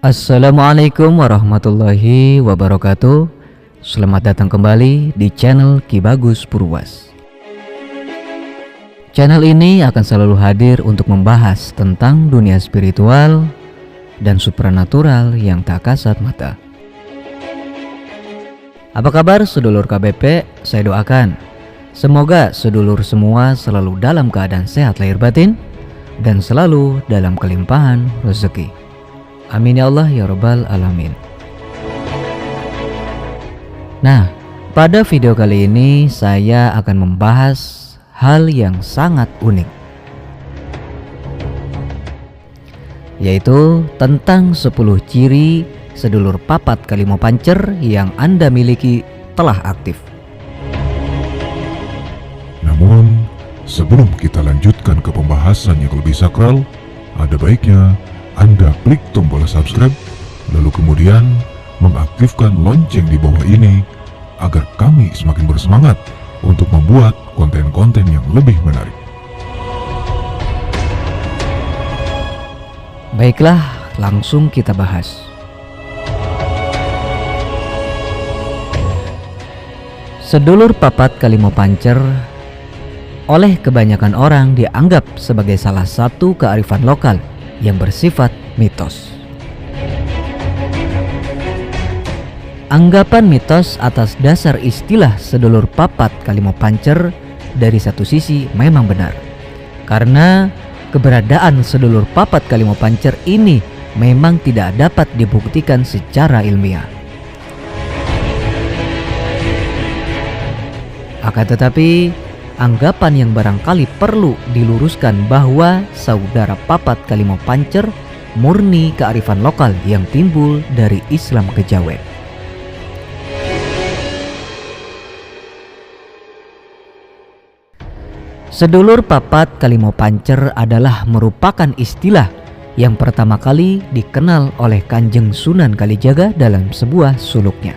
Assalamualaikum warahmatullahi wabarakatuh. Selamat datang kembali di channel Ki Bagus Purwas. Channel ini akan selalu hadir untuk membahas tentang dunia spiritual dan supranatural yang tak kasat mata. Apa kabar sedulur KBP? Saya doakan semoga sedulur semua selalu dalam keadaan sehat lahir batin dan selalu dalam kelimpahan rezeki. Amin ya Allah ya Rabbal Alamin. Nah, pada video kali ini saya akan membahas hal yang sangat unik, yaitu tentang 10 ciri sedulur papat Kalimo Pancer yang Anda miliki telah aktif. Namun, sebelum kita lanjutkan ke pembahasan yang lebih sakral, ada baiknya Anda klik tombol subscribe, lalu kemudian mengaktifkan lonceng di bawah ini agar kami semakin bersemangat untuk membuat konten-konten yang lebih menarik. Baiklah, langsung kita bahas. Sedulur papat Kalimo Pancer oleh kebanyakan orang dianggap sebagai salah satu kearifan lokal yang bersifat mitos. Anggapan mitos atas dasar istilah sedulur papat Kalimo Pancer dari satu sisi memang benar, karena keberadaan sedulur papat Kalimo Pancer ini memang tidak dapat dibuktikan secara ilmiah. Akan tetapi, anggapan yang barangkali perlu diluruskan bahwa saudara papat Kalimo Pancer murni kearifan lokal yang timbul dari Islam kejawen. Sedulur papat Kalimo Pancer adalah merupakan istilah yang pertama kali dikenal oleh Kanjeng Sunan Kalijaga dalam sebuah suluknya.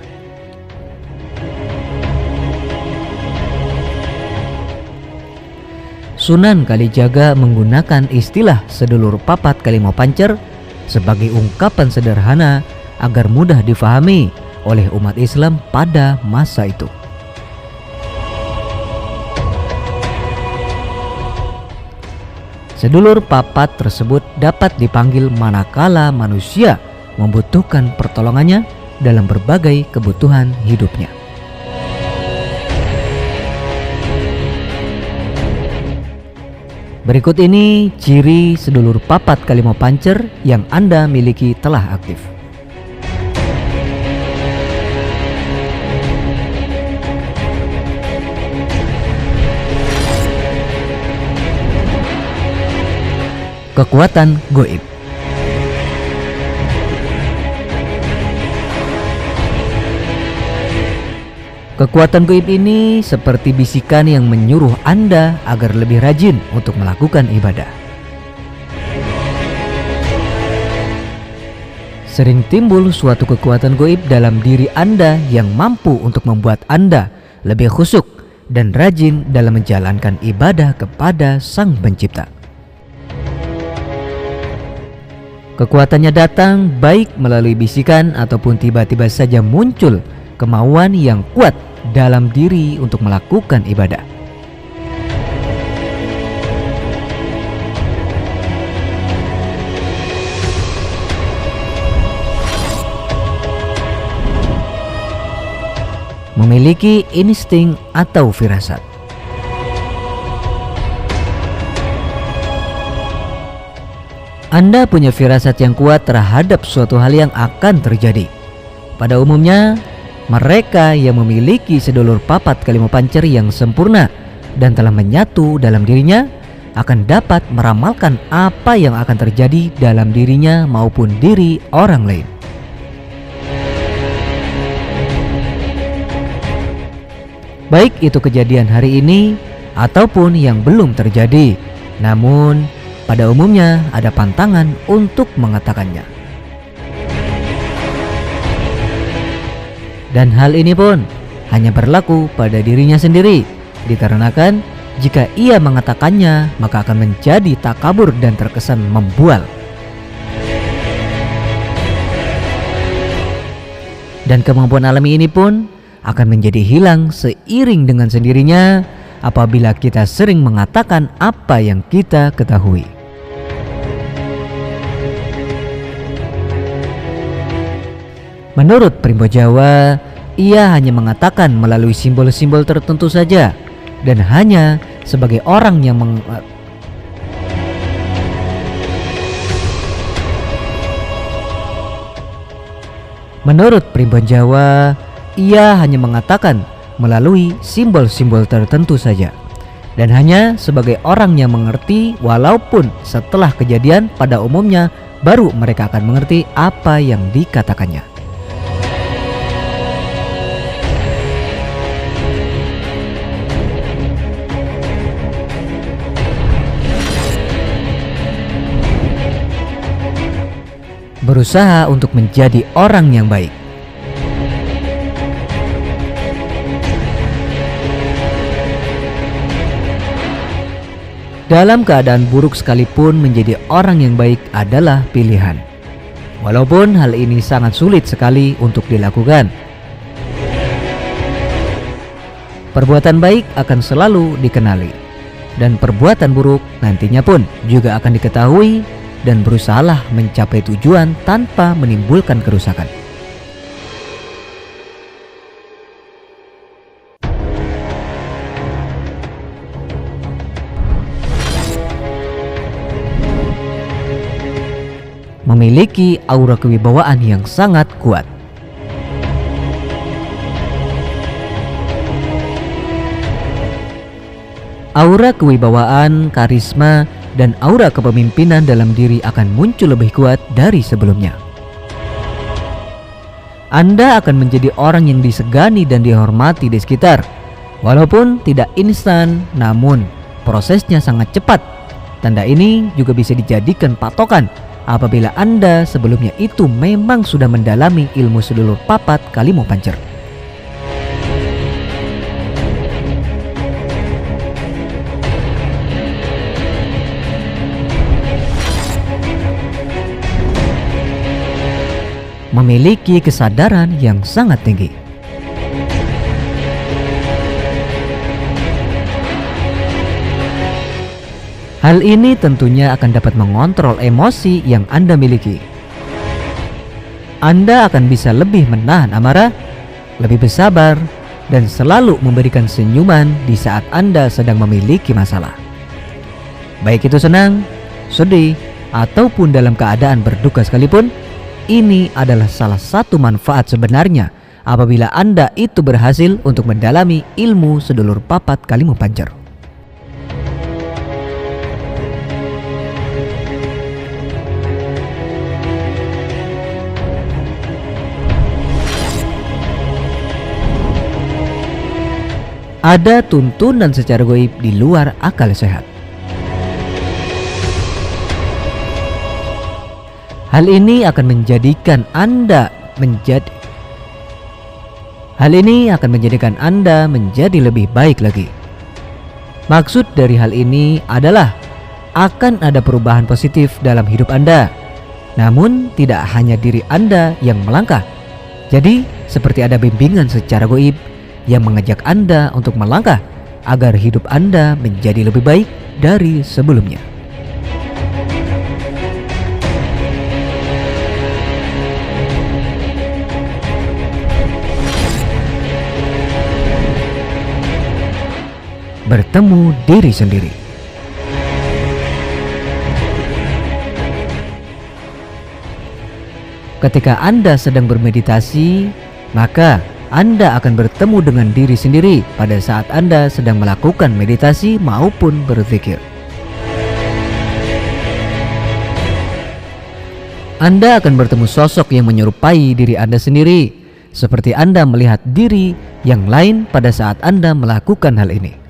Sunan Kalijaga menggunakan istilah sedulur papat Kalimo Pancer sebagai ungkapan sederhana agar mudah difahami oleh umat Islam pada masa itu. Sedulur papat tersebut dapat dipanggil manakala manusia membutuhkan pertolongannya dalam berbagai kebutuhan hidupnya. Berikut ini ciri sedulur papat Kalimo Pancer yang Anda miliki telah aktif. Kekuatan goib. Kekuatan goib ini seperti bisikan yang menyuruh Anda agar lebih rajin untuk melakukan ibadah. Sering timbul suatu kekuatan goib dalam diri Anda yang mampu untuk membuat Anda lebih khusyuk dan rajin dalam menjalankan ibadah kepada Sang Pencipta. Kekuatannya datang baik melalui bisikan ataupun tiba-tiba saja muncul kemauan yang kuat dalam diri untuk melakukan ibadah. Memiliki insting atau firasat. Anda punya firasat yang kuat terhadap suatu hal yang akan terjadi. Pada umumnya, mereka yang memiliki sedulur papat Kalimo Pancer yang sempurna dan telah menyatu dalam dirinya akan dapat meramalkan apa yang akan terjadi dalam dirinya maupun diri orang lain. Baik itu kejadian hari ini ataupun yang belum terjadi, namun pada umumnya ada pantangan untuk mengatakannya. Dan hal ini pun hanya berlaku pada dirinya sendiri, dikarenakan jika ia mengatakannya maka akan menjadi takabur dan terkesan membual. Dan kemampuan alami ini pun akan menjadi hilang seiring dengan sendirinya apabila kita sering mengatakan apa yang kita ketahui. Menurut Primbon Jawa, ia hanya mengatakan melalui simbol-simbol tertentu saja dan hanya sebagai orang yang Menurut Primbon Jawa, ia hanya mengatakan melalui simbol-simbol tertentu saja dan hanya sebagai orang yang mengerti, walaupun setelah kejadian pada umumnya baru mereka akan mengerti apa yang dikatakannya. Berusaha untuk menjadi orang yang baik. Dalam keadaan buruk sekalipun, menjadi orang yang baik adalah pilihan. Walaupun hal ini sangat sulit sekali untuk dilakukan. Perbuatan baik akan selalu dikenali, dan perbuatan buruk nantinya pun juga akan diketahui, dan berusahalah mencapai tujuan tanpa menimbulkan kerusakan. Memiliki aura kewibawaan yang sangat kuat. Aura kewibawaan, karisma, dan aura kepemimpinan dalam diri akan muncul lebih kuat dari sebelumnya. Anda akan menjadi orang yang disegani dan dihormati di sekitar. Walaupun tidak instan, namun prosesnya sangat cepat. Tanda ini juga bisa dijadikan patokan apabila Anda sebelumnya itu memang sudah mendalami ilmu sedulur papat Kalimo Pancer. Memiliki kesadaran yang sangat tinggi. Hal ini tentunya akan dapat mengontrol emosi yang Anda miliki. Anda akan bisa lebih menahan amarah, lebih bersabar, dan selalu memberikan senyuman di saat Anda sedang memiliki masalah. Baik itu senang, sedih, ataupun dalam keadaan berduka sekalipun. Ini adalah salah satu manfaat sebenarnya apabila Anda itu berhasil untuk mendalami ilmu sedulur papat Kalimo Pancer. Ada tuntunan secara gaib di luar akal sehat. Hal ini akan menjadikan Anda menjadi lebih baik lagi. Maksud dari hal ini adalah akan ada perubahan positif dalam hidup Anda. Namun tidak hanya diri Anda yang melangkah. Jadi seperti ada bimbingan secara gaib yang mengajak Anda untuk melangkah agar hidup Anda menjadi lebih baik dari sebelumnya. Bertemu diri sendiri. Ketika Anda sedang bermeditasi, maka Anda akan bertemu dengan diri sendiri pada saat Anda sedang melakukan meditasi maupun berzikir. Anda akan bertemu sosok yang menyerupai diri Anda sendiri, seperti Anda melihat diri yang lain pada saat Anda melakukan hal ini.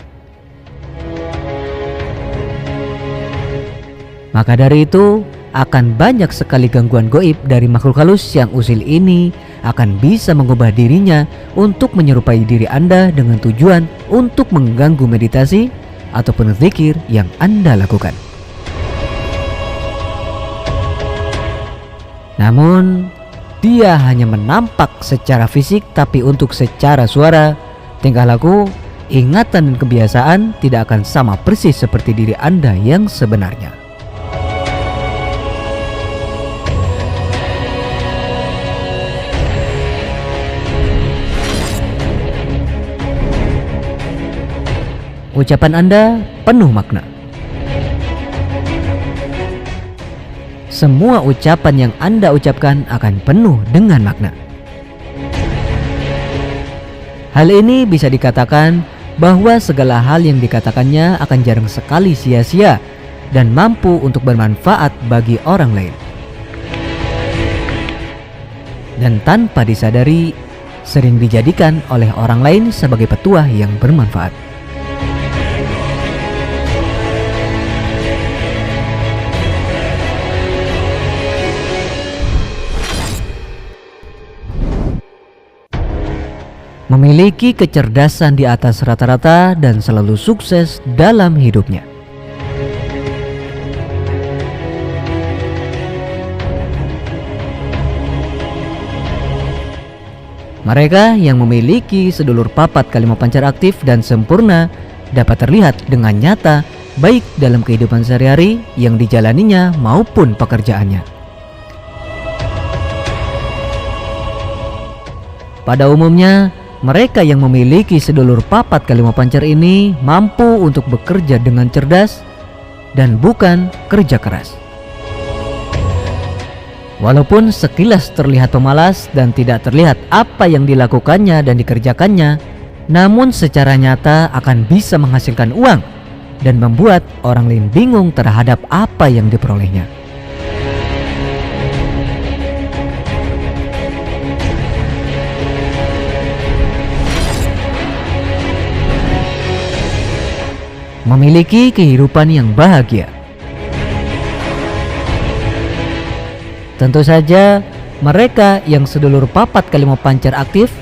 Maka dari itu, akan banyak sekali gangguan gaib dari makhluk halus yang usil ini akan bisa mengubah dirinya untuk menyerupai diri Anda dengan tujuan untuk mengganggu meditasi ataupun zikir yang Anda lakukan. Namun, dia hanya menampak secara fisik, tapi untuk secara suara, tingkah laku, ingatan dan kebiasaan tidak akan sama persis seperti diri Anda yang sebenarnya. Ucapan Anda penuh makna. Semua ucapan yang Anda ucapkan akan penuh dengan makna. Hal ini bisa dikatakan bahwa segala hal yang dikatakannya akan jarang sekali sia-sia dan mampu untuk bermanfaat bagi orang lain. Dan tanpa disadari, sering dijadikan oleh orang lain sebagai petuah yang bermanfaat. Memiliki kecerdasan di atas rata-rata dan selalu sukses dalam hidupnya. Mereka yang memiliki sedulur papat kelima pancar aktif dan sempurna dapat terlihat dengan nyata baik dalam kehidupan sehari-hari yang dijalaninya maupun pekerjaannya. Pada umumnya, mereka yang memiliki sedulur papat kelima pancar ini mampu untuk bekerja dengan cerdas dan bukan kerja keras. Walaupun sekilas terlihat pemalas dan tidak terlihat apa yang dilakukannya dan dikerjakannya, namun secara nyata akan bisa menghasilkan uang dan membuat orang lain bingung terhadap apa yang diperolehnya. Memiliki kehidupan yang bahagia. Tentu saja mereka yang sedulur papat kelima pancar aktif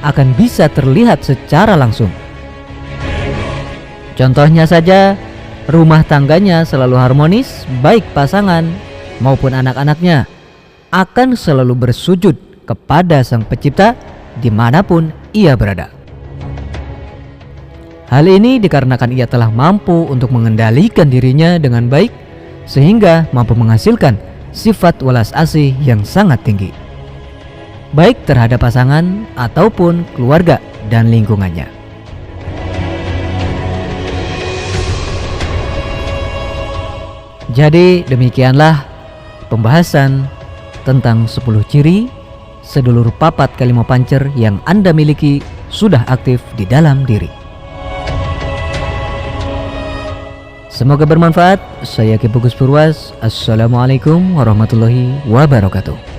akan bisa terlihat secara langsung. Contohnya saja, rumah tangganya selalu harmonis, baik pasangan maupun anak-anaknya akan selalu bersujud kepada Sang Pencipta dimanapun ia berada. Hal ini dikarenakan ia telah mampu untuk mengendalikan dirinya dengan baik sehingga mampu menghasilkan sifat welas asih yang sangat tinggi, baik terhadap pasangan ataupun keluarga dan lingkungannya. Jadi demikianlah pembahasan tentang 10 ciri sedulur papat kelima pancer yang Anda miliki sudah aktif di dalam diri. Semoga bermanfaat. Saya Ki Bagus Purwas. Assalamualaikum warahmatullahi wabarakatuh.